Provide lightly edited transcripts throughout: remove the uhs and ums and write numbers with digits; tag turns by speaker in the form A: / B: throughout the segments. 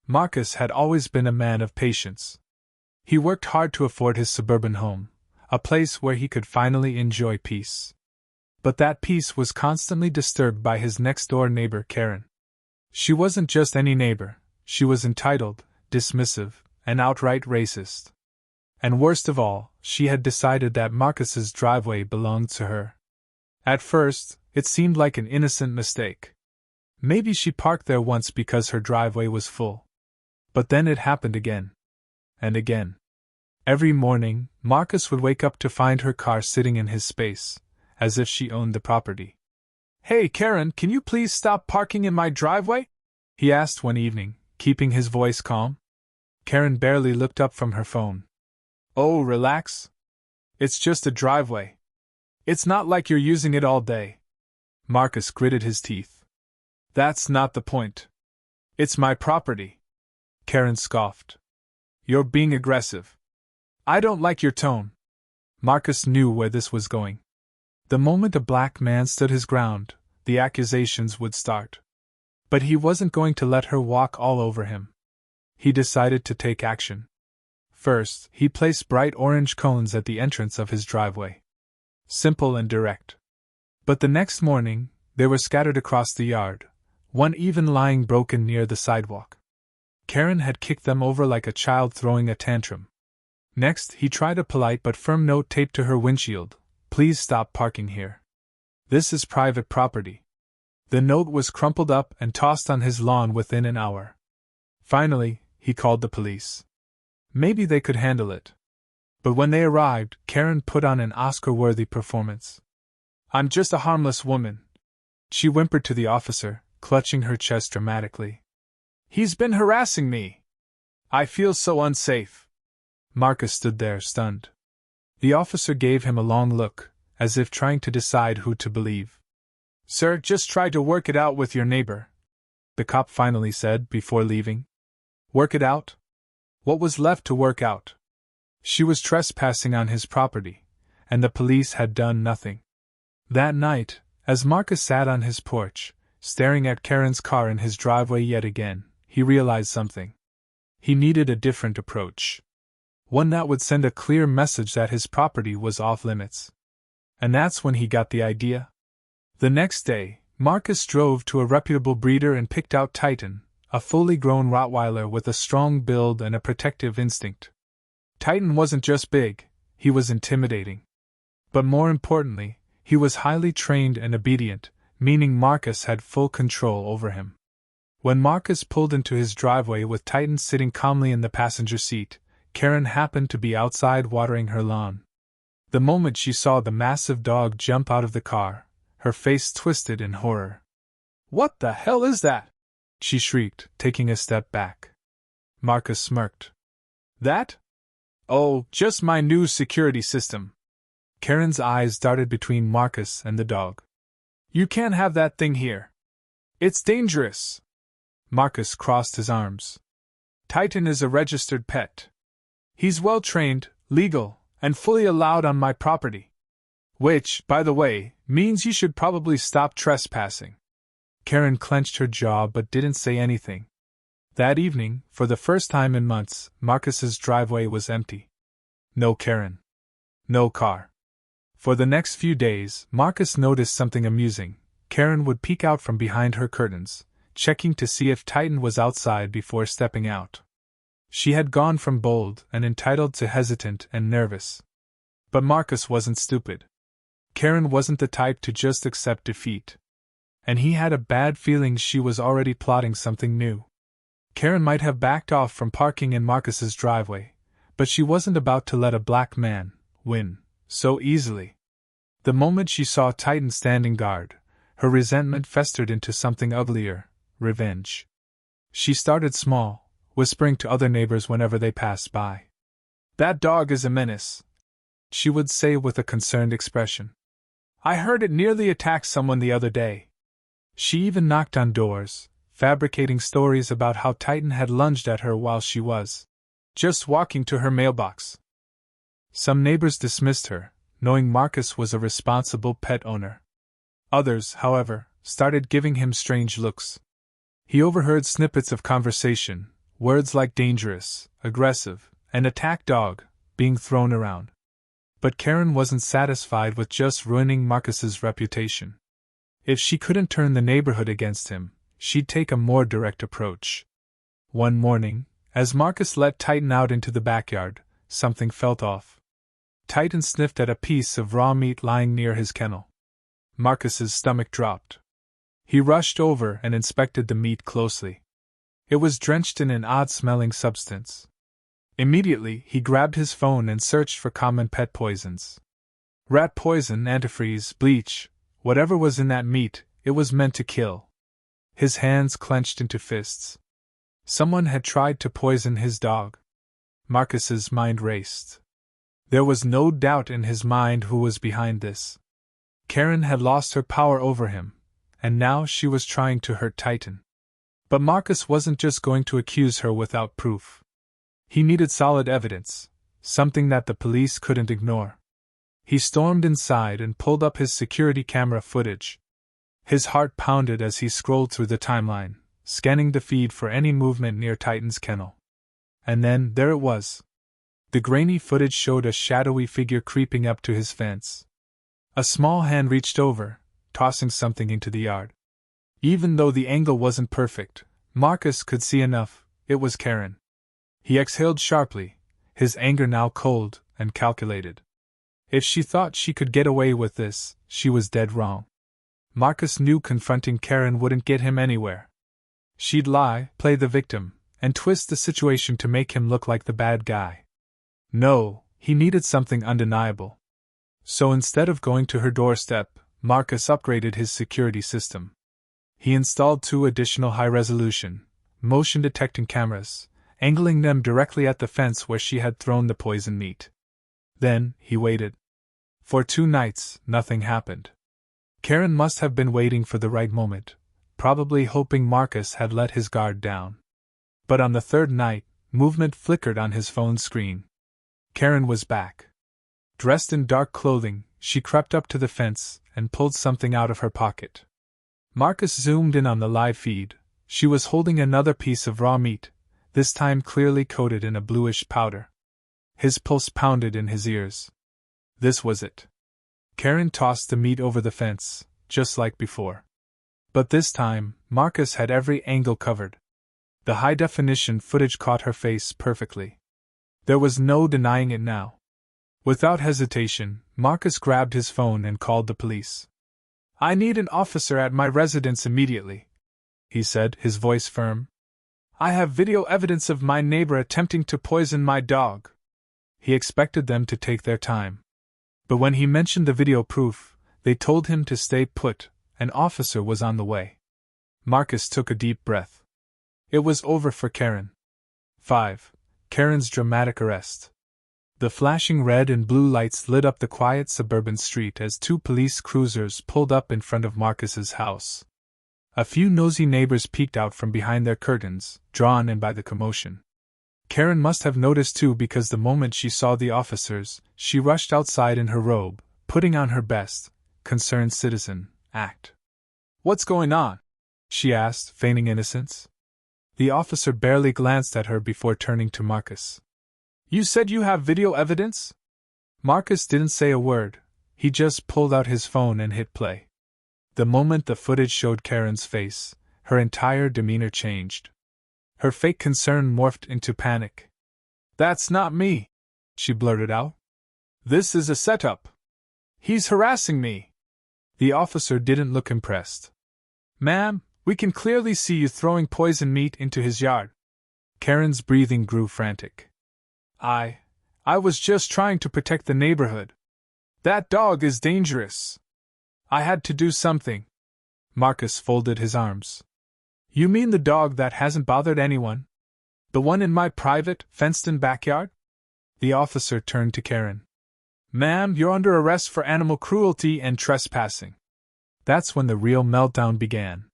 A: Marcus had always been a man of patience. He worked hard to afford his suburban home, a place where he could finally enjoy peace. But that peace was constantly disturbed by his next-door neighbor, Karen. She wasn't just any neighbor, she was entitled, dismissive, and outright racist. And worst of all, she had decided that Marcus's driveway belonged to her. At first, it seemed like an innocent mistake. Maybe she parked there once because her driveway was full. But then it happened again. And again. Every morning, Marcus would wake up to find her car sitting in his space, as if she owned the property. "Hey, Karen, can you please stop parking in my driveway?" he asked one evening, keeping his voice calm. Karen barely looked up from her phone. "Oh, relax. It's just a driveway. It's not like you're using it all day." Marcus gritted his teeth. "That's not the point. It's my property." Karen scoffed. "You're being aggressive. I don't like your tone." Marcus knew where this was going. The moment a black man stood his ground, the accusations would start. But he wasn't going to let her walk all over him. He decided to take action. First, he placed bright orange cones at the entrance of his driveway. Simple and direct. But the next morning, they were scattered across the yard, one even lying broken near the sidewalk. Karen had kicked them over like a child throwing a tantrum. Next, he tried a polite but firm note taped to her windshield: "Please stop parking here. This is private property." The note was crumpled up and tossed on his lawn within an hour. Finally, he called the police. Maybe they could handle it. But when they arrived, Karen put on an Oscar-worthy performance. "I'm just a harmless woman," she whimpered to the officer, clutching her chest dramatically. "He's been harassing me. I feel so unsafe." Marcus stood there, stunned. The officer gave him a long look, as if trying to decide who to believe. "Sir, just try to work it out with your neighbor," the cop finally said before leaving. Work it out? What was left to work out? She was trespassing on his property, and the police had done nothing. That night, as Marcus sat on his porch, staring at Karen's car in his driveway yet again, he realized something. He needed a different approach. One that would send a clear message that his property was off limits. And that's when he got the idea. The next day, Marcus drove to a reputable breeder and picked out Titan, a fully grown Rottweiler with a strong build and a protective instinct. Titan wasn't just big, he was intimidating. But more importantly, he was highly trained and obedient, meaning Marcus had full control over him. When Marcus pulled into his driveway with Titan sitting calmly in the passenger seat, Karen happened to be outside watering her lawn. The moment she saw the massive dog jump out of the car, her face twisted in horror. "What the hell is that?" she shrieked, taking a step back. Marcus smirked. "That? Oh, just my new security system." Karen's eyes darted between Marcus and the dog. "You can't have that thing here. It's dangerous." Marcus crossed his arms. "Titan is a registered pet. He's well trained, legal, and fully allowed on my property. Which, by the way, means you should probably stop trespassing." Karen clenched her jaw but didn't say anything. That evening, for the first time in months, Marcus's driveway was empty. No Karen. No car. For the next few days, Marcus noticed something amusing. Karen would peek out from behind her curtains, checking to see if Titan was outside before stepping out. She had gone from bold and entitled to hesitant and nervous. But Marcus wasn't stupid. Karen wasn't the type to just accept defeat. And he had a bad feeling she was already plotting something new. Karen might have backed off from parking in Marcus's driveway, but she wasn't about to let a black man win so easily. The moment she saw Titan standing guard, her resentment festered into something uglier: revenge. She started small, whispering to other neighbors whenever they passed by. "That dog is a menace," she would say with a concerned expression. "I heard it nearly attacked someone the other day." She even knocked on doors, fabricating stories about how Titan had lunged at her while she was just walking to her mailbox. Some neighbors dismissed her, knowing Marcus was a responsible pet owner. Others, however, started giving him strange looks. He overheard snippets of conversation, words like dangerous, aggressive, and attack dog being thrown around. But Karen wasn't satisfied with just ruining Marcus's reputation. If she couldn't turn the neighborhood against him, she'd take a more direct approach. One morning, as Marcus let Titan out into the backyard, something felt off. Titan sniffed at a piece of raw meat lying near his kennel. Marcus's stomach dropped. He rushed over and inspected the meat closely. It was drenched in an odd-smelling substance. Immediately, he grabbed his phone and searched for common pet poisons. Rat poison, antifreeze, bleach, whatever was in that meat, it was meant to kill. His hands clenched into fists. Someone had tried to poison his dog. Marcus's mind raced. There was no doubt in his mind who was behind this. Karen had lost her power over him, and now she was trying to hurt Titan. But Marcus wasn't just going to accuse her without proof. He needed solid evidence, something that the police couldn't ignore. He stormed inside and pulled up his security camera footage. His heart pounded as he scrolled through the timeline, scanning the feed for any movement near Titan's kennel. And then, there it was. The grainy footage showed a shadowy figure creeping up to his fence. A small hand reached over, tossing something into the yard. Even though the angle wasn't perfect, Marcus could see enough. It was Karen. He exhaled sharply, his anger now cold and calculated. If she thought she could get away with this, she was dead wrong. Marcus knew confronting Karen wouldn't get him anywhere. She'd lie, play the victim, and twist the situation to make him look like the bad guy. No, he needed something undeniable. So instead of going to her doorstep, Marcus upgraded his security system. He installed 2 additional high-resolution, motion-detecting cameras, angling them directly at the fence where she had thrown the poison meat. Then, he waited. For 2 nights, nothing happened. Karen must have been waiting for the right moment, probably hoping Marcus had let his guard down. But on the 3rd night, movement flickered on his phone screen. Karen was back. Dressed in dark clothing, she crept up to the fence and pulled something out of her pocket. Marcus zoomed in on the live feed. She was holding another piece of raw meat, this time clearly coated in a bluish powder. His pulse pounded in his ears. This was it. Karen tossed the meat over the fence, just like before. But this time, Marcus had every angle covered. The high-definition footage caught her face perfectly. There was no denying it now. Without hesitation, Marcus grabbed his phone and called the police. "I need an officer at my residence immediately," he said, his voice firm. "I have video evidence of my neighbor attempting to poison my dog." He expected them to take their time. But when he mentioned the video proof, they told him to stay put. An officer was on the way. Marcus took a deep breath. It was over for Karen. 5. Karen's dramatic arrest. The flashing red and blue lights lit up the quiet suburban street as 2 police cruisers pulled up in front of Marcus's house. A few nosy neighbors peeked out from behind their curtains, drawn in by the commotion. Karen must have noticed too, because the moment she saw the officers, she rushed outside in her robe, putting on her best, concerned citizen, act. "What's going on?" she asked, feigning innocence. The officer barely glanced at her before turning to Marcus. "You said you have video evidence?" Marcus didn't say a word, he just pulled out his phone and hit play. The moment the footage showed Karen's face, her entire demeanor changed. Her fake concern morphed into panic. "That's not me," she blurted out. "This is a setup. He's harassing me." The officer didn't look impressed. "Ma'am, we can clearly see you throwing poison meat into his yard." Karen's breathing grew frantic. I was just trying to protect the neighborhood. That dog is dangerous. I had to do something." Marcus folded his arms. "You mean the dog that hasn't bothered anyone? The one in my private, fenced-in backyard?" The officer turned to Karen. "Ma'am, you're under arrest for animal cruelty and trespassing." That's when the real meltdown began.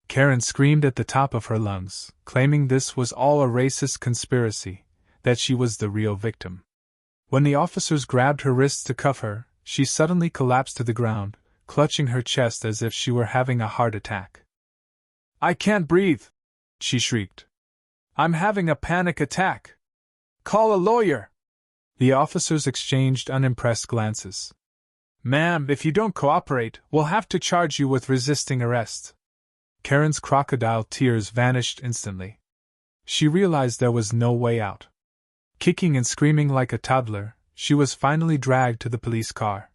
A: Karen screamed at the top of her lungs, claiming this was all a racist conspiracy, that she was the real victim. When the officers grabbed her wrists to cuff her, she suddenly collapsed to the ground, clutching her chest as if she were having a heart attack. "I can't breathe!" she shrieked. I'm having a panic attack. Call a lawyer. The officers exchanged unimpressed glances. Ma'am, if you don't cooperate, we'll have to charge you with resisting arrest. Karen's crocodile tears vanished instantly. She realized there was no way out. Kicking and screaming like a toddler, she was finally dragged to the police car.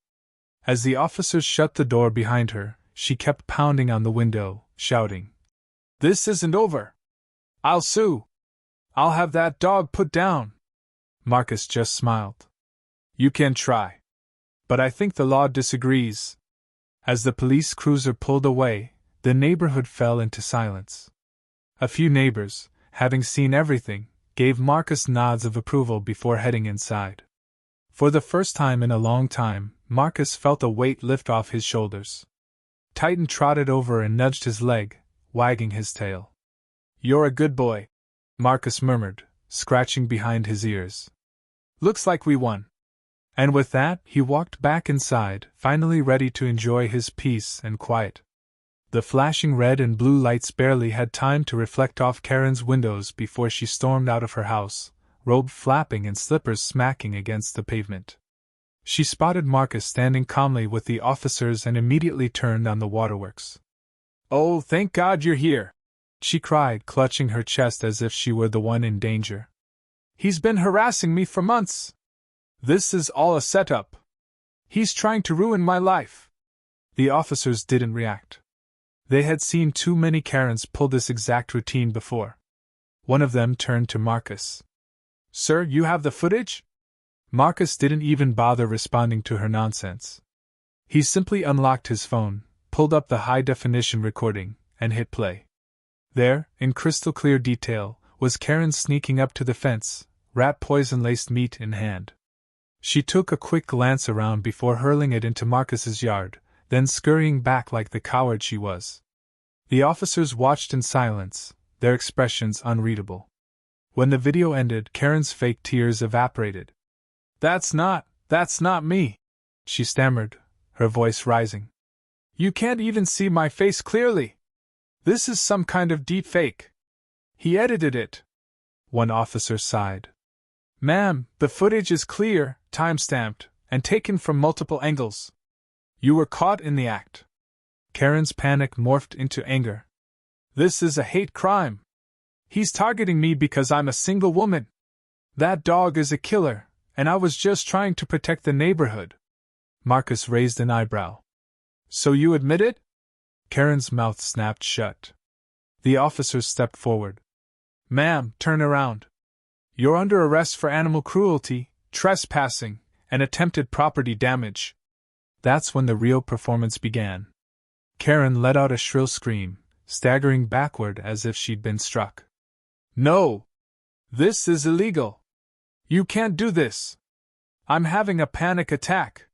A: As the officers shut the door behind her, she kept pounding on the window, shouting, "This isn't over! I'll sue! I'll have that dog put down!" Marcus just smiled. "You can try. But I think the law disagrees." As the police cruiser pulled away, the neighborhood fell into silence. A few neighbors, having seen everything, gave Marcus nods of approval before heading inside. For the first time in a long time, Marcus felt a weight lift off his shoulders. Titan trotted over and nudged his leg, wagging his tail. "You're a good boy," Marcus murmured, scratching behind his ears. "Looks like we won." And with that, he walked back inside, finally ready to enjoy his peace and quiet. The flashing red and blue lights barely had time to reflect off Karen's windows before she stormed out of her house, robe flapping and slippers smacking against the pavement. She spotted Marcus standing calmly with the officers and immediately turned on the waterworks. "Oh, thank God you're here!" she cried, clutching her chest as if she were the one in danger. "He's been harassing me for months. This is all a setup. He's trying to ruin my life." The officers didn't react. They had seen too many Karens pull this exact routine before. One of them turned to Marcus. "Sir, you have the footage?" Marcus didn't even bother responding to her nonsense. He simply unlocked his phone, pulled up the high-definition recording, and hit play. There, in crystal clear detail, was Karen sneaking up to the fence, rat poison-laced meat in hand. She took a quick glance around before hurling it into Marcus's yard, then scurrying back like the coward she was. The officers watched in silence, their expressions unreadable. When the video ended, Karen's fake tears evaporated. That's not me," she stammered, her voice rising. "You can't even see my face clearly. This is some kind of deep fake. He edited it." One officer sighed. "Ma'am, the footage is clear, time-stamped, and taken from multiple angles. You were caught in the act." Karen's panic morphed into anger. "This is a hate crime. He's targeting me because I'm a single woman. That dog is a killer, and I was just trying to protect the neighborhood." Marcus raised an eyebrow. "So you admit it?" Karen's mouth snapped shut. The officers stepped forward. "Ma'am, turn around. You're under arrest for animal cruelty, trespassing, and attempted property damage." That's when the real performance began. Karen let out a shrill scream, staggering backward as if she'd been struck. "No! This is illegal! You can't do this! I'm having a panic attack!"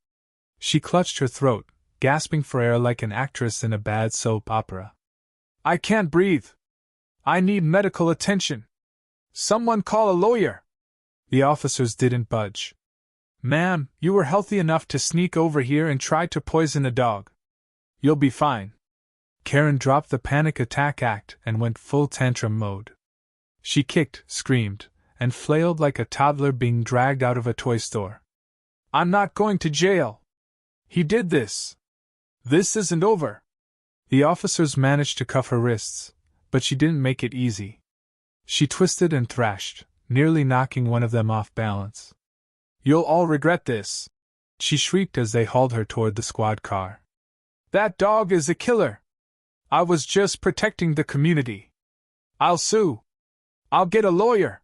A: She clutched her throat, gasping for air like an actress in a bad soap opera. "I can't breathe! I need medical attention! Someone call a lawyer!" The officers didn't budge. "Ma'am, you were healthy enough to sneak over here and try to poison a dog. You'll be fine." Karen dropped the panic attack act and went full tantrum mode. She kicked, screamed, and flailed like a toddler being dragged out of a toy store. "I'm not going to jail! He did this! This isn't over!" The officers managed to cuff her wrists, but she didn't make it easy. She twisted and thrashed, nearly knocking one of them off balance. "You'll all regret this!" she shrieked as they hauled her toward the squad car. "That dog is a killer! I was just protecting the community! I'll sue! I'll get a lawyer!"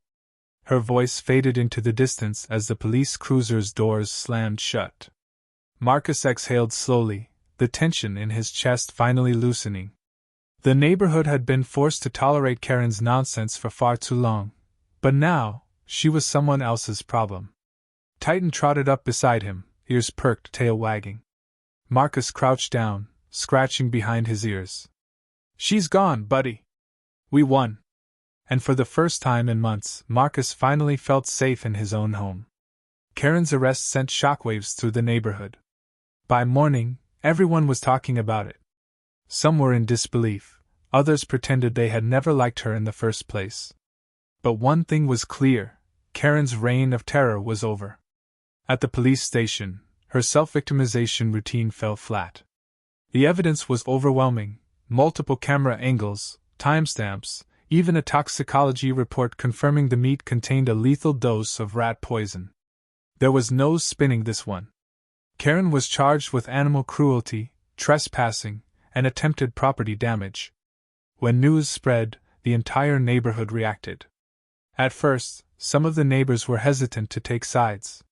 A: Her voice faded into the distance as the police cruiser's doors slammed shut. Marcus exhaled slowly, the tension in his chest finally loosening. The neighborhood had been forced to tolerate Karen's nonsense for far too long, but now, she was someone else's problem. Titan trotted up beside him, ears perked, tail wagging. Marcus crouched down, scratching behind his ears. "She's gone, buddy. We won." And for the first time in months, Marcus finally felt safe in his own home. Karen's arrest sent shockwaves through the neighborhood. By morning, everyone was talking about it. Some were in disbelief, others pretended they had never liked her in the first place. But one thing was clear: Karen's reign of terror was over. At the police station, her self-victimization routine fell flat. The evidence was overwhelming: multiple camera angles, timestamps, even a toxicology report confirming the meat contained a lethal dose of rat poison. There was no spinning this one. Karen was charged with animal cruelty, trespassing, and attempted property damage. When news spread, the entire neighborhood reacted. At first, some of the neighbors were hesitant to take sides.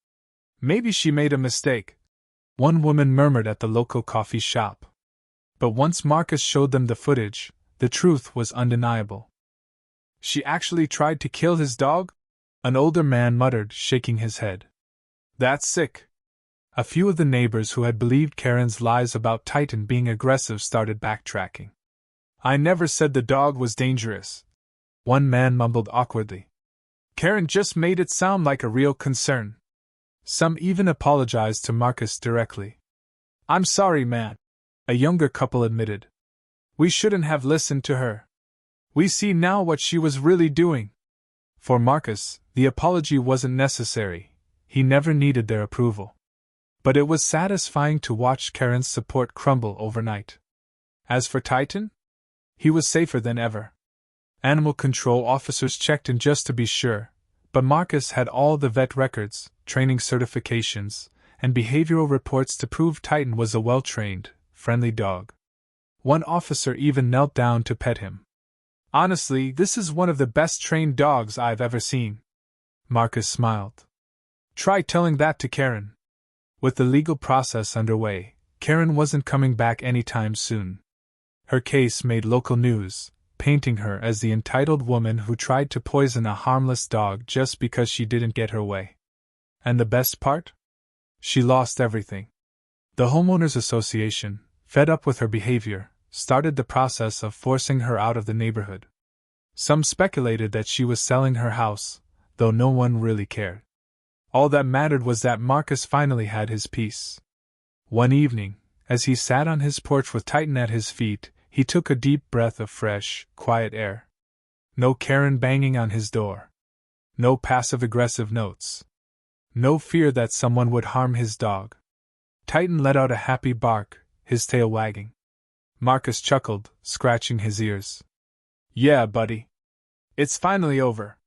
A: Maybe she made a mistake, one woman murmured at the local coffee shop. But once Marcus showed them the footage, the truth was undeniable. She actually tried to kill his dog? An older man muttered, shaking his head. That's sick. A few of the neighbors who had believed Karen's lies about Titan being aggressive started backtracking. I never said the dog was dangerous, one man mumbled awkwardly. Karen just made it sound like a real concern. Some even apologized to Marcus directly. I'm sorry, man, a younger couple admitted. We shouldn't have listened to her. We see now what she was really doing. For Marcus, the apology wasn't necessary. He never needed their approval. But it was satisfying to watch Karen's support crumble overnight. As for Titan, he was safer than ever. Animal control officers checked in just to be sure, but Marcus had all the vet records, training certifications, and behavioral reports to prove Titan was a well-trained, friendly dog. One officer even knelt down to pet him. Honestly, this is one of the best trained dogs I've ever seen. Marcus smiled. Try telling that to Karen. With the legal process underway, Karen wasn't coming back anytime soon. Her case made local news, painting her as the entitled woman who tried to poison a harmless dog just because she didn't get her way. And the best part? She lost everything. The Homeowners Association, fed up with her behavior, started the process of forcing her out of the neighborhood. Some speculated that she was selling her house, though no one really cared. All that mattered was that Marcus finally had his peace. One evening, as he sat on his porch with Titan at his feet, he took a deep breath of fresh, quiet air. No Karen banging on his door. No passive-aggressive notes. No fear that someone would harm his dog. Titan let out a happy bark, his tail wagging. Marcus chuckled, scratching his ears. Yeah, buddy. It's finally over.